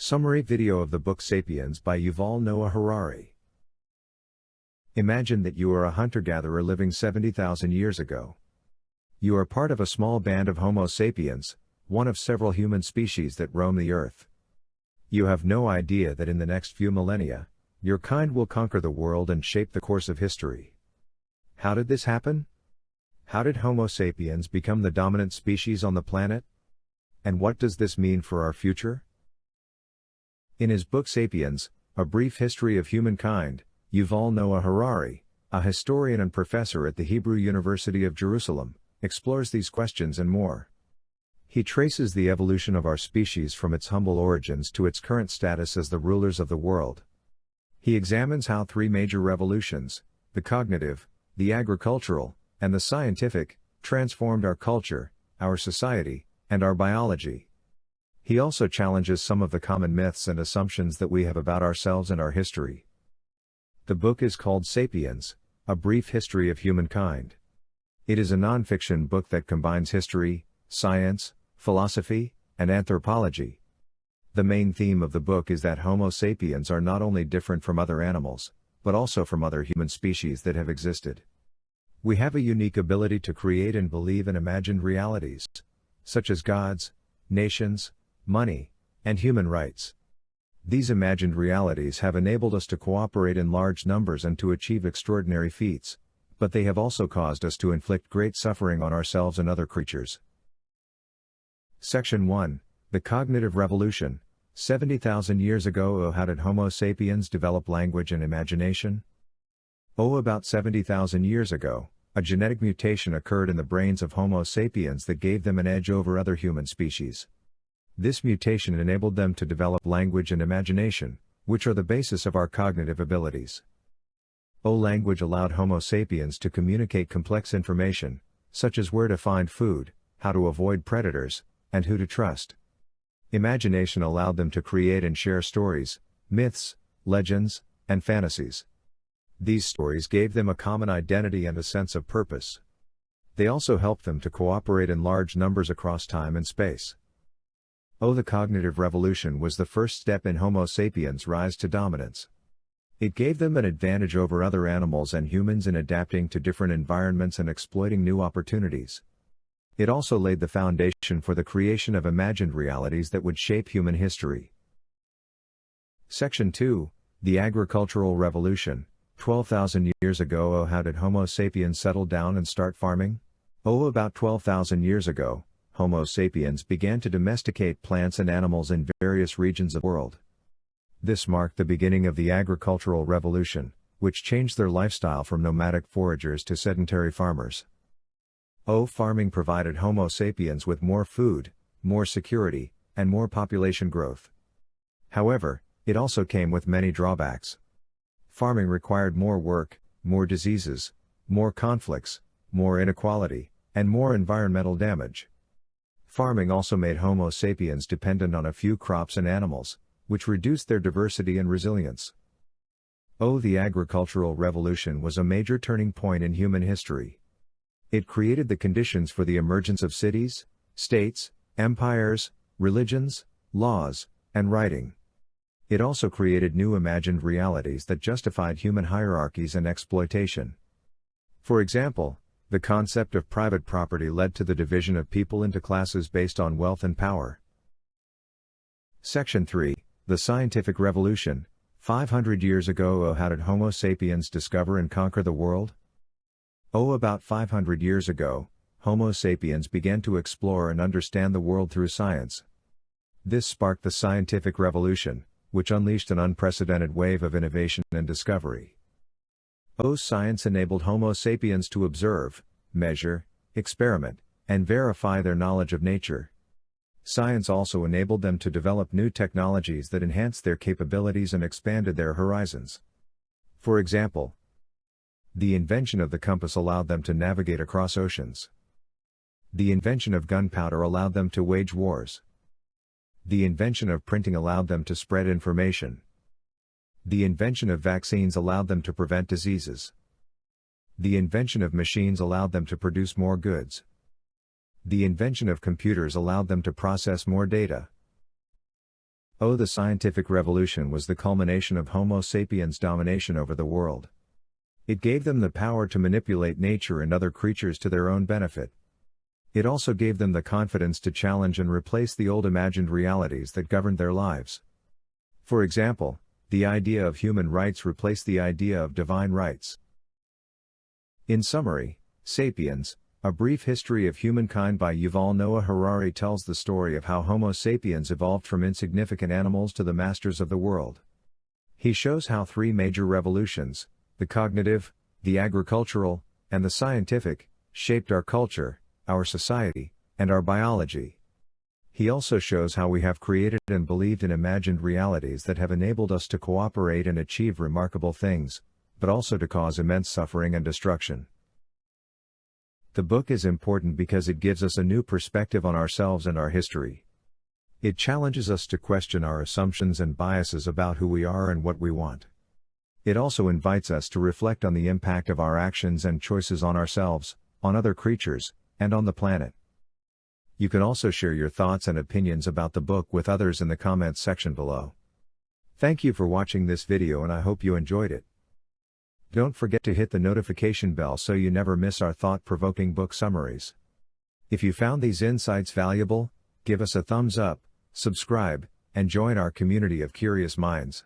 Summary video of the book Sapiens by Yuval Noah Harari. Imagine that you are a hunter-gatherer living 70,000 years ago. You are part of a small band of Homo sapiens, one of several human species that roam the earth. You have no idea that in the next few millennia, your kind will conquer the world and shape the course of history. How did this happen? How did Homo sapiens become the dominant species on the planet? And what does this mean for our future? In his book Sapiens, A Brief History of Humankind, Yuval Noah Harari, a historian and professor at the Hebrew University of Jerusalem, explores these questions and more. He traces the evolution of our species from its humble origins to its current status as the rulers of the world. He examines how three major revolutions, the cognitive, the agricultural, and the scientific, transformed our culture, our society, and our biology. He also challenges some of the common myths and assumptions that we have about ourselves and our history. The book is called Sapiens, A Brief History of Humankind. It is a non-fiction book that combines history, science, philosophy, and anthropology. The main theme of the book is that Homo sapiens are not only different from other animals, but also from other human species that have existed. We have a unique ability to create and believe in imagined realities, such as gods, nations, money, and human rights. These imagined realities have enabled us to cooperate in large numbers and to achieve extraordinary feats, but they have also caused us to inflict great suffering on ourselves and other creatures. Section 1, The Cognitive Revolution, 70,000 years ago. How did Homo sapiens develop language and imagination? About 70,000 years ago, a genetic mutation occurred in the brains of Homo sapiens that gave them an edge over other human species. This mutation enabled them to develop language and imagination, which are the basis of our cognitive abilities. Language allowed Homo sapiens to communicate complex information, such as where to find food, how to avoid predators, and who to trust. Imagination allowed them to create and share stories, myths, legends, and fantasies. These stories gave them a common identity and a sense of purpose. They also helped them to cooperate in large numbers across time and space. The cognitive revolution was the first step in Homo sapiens' rise to dominance. It gave them an advantage over other animals and humans in adapting to different environments and exploiting new opportunities. It also laid the foundation for the creation of imagined realities that would shape human history. Section 2, The Agricultural Revolution, 12,000 years ago. How did Homo sapiens settle down and start farming? About 12,000 years ago, Homo sapiens began to domesticate plants and animals in various regions of the world. This marked the beginning of the agricultural revolution, which changed their lifestyle from nomadic foragers to sedentary farmers. Farming provided Homo sapiens with more food, more security, and more population growth. However, it also came with many drawbacks. Farming required more work, more diseases, more conflicts, more inequality, and more environmental damage. Farming also made Homo sapiens dependent on a few crops and animals, which reduced their diversity and resilience. The agricultural revolution was a major turning point in human history. It created the conditions for the emergence of cities, states, empires, religions, laws, and writing. It also created new imagined realities that justified human hierarchies and exploitation. For example, the concept of private property led to the division of people into classes based on wealth and power. Section 3, The Scientific Revolution, 500 years ago. How did Homo sapiens discover and conquer the world? About 500 years ago, Homo sapiens began to explore and understand the world through science. This sparked the scientific revolution, which unleashed an unprecedented wave of innovation and discovery. Science enabled Homo sapiens to observe, measure, experiment, and verify their knowledge of nature. Science also enabled them to develop new technologies that enhanced their capabilities and expanded their horizons. For example, the invention of the compass allowed them to navigate across oceans. The invention of gunpowder allowed them to wage wars. The invention of printing allowed them to spread information. The invention of vaccines allowed them to prevent diseases. The invention of machines allowed them to produce more goods. The invention of computers allowed them to process more data. The scientific revolution was the culmination of Homo sapiens' domination over the world. It gave them the power to manipulate nature and other creatures to their own benefit. It also gave them the confidence to challenge and replace the old imagined realities that governed their lives. For example, the idea of human rights replaced the idea of divine rights. In summary, Sapiens, A Brief History of Humankind by Yuval Noah Harari tells the story of how Homo sapiens evolved from insignificant animals to the masters of the world. He shows how three major revolutions, the cognitive, the agricultural, and the scientific, shaped our culture, our society, and our biology. He also shows how we have created and believed in imagined realities that have enabled us to cooperate and achieve remarkable things, but also to cause immense suffering and destruction. The book is important because it gives us a new perspective on ourselves and our history. It challenges us to question our assumptions and biases about who we are and what we want. It also invites us to reflect on the impact of our actions and choices on ourselves, on other creatures, and on the planet. You can also share your thoughts and opinions about the book with others in the comments section below. Thank you for watching this video and I hope you enjoyed it. Don't forget to hit the notification bell so you never miss our thought-provoking book summaries. If you found these insights valuable, give us a thumbs up, subscribe, and join our community of curious minds.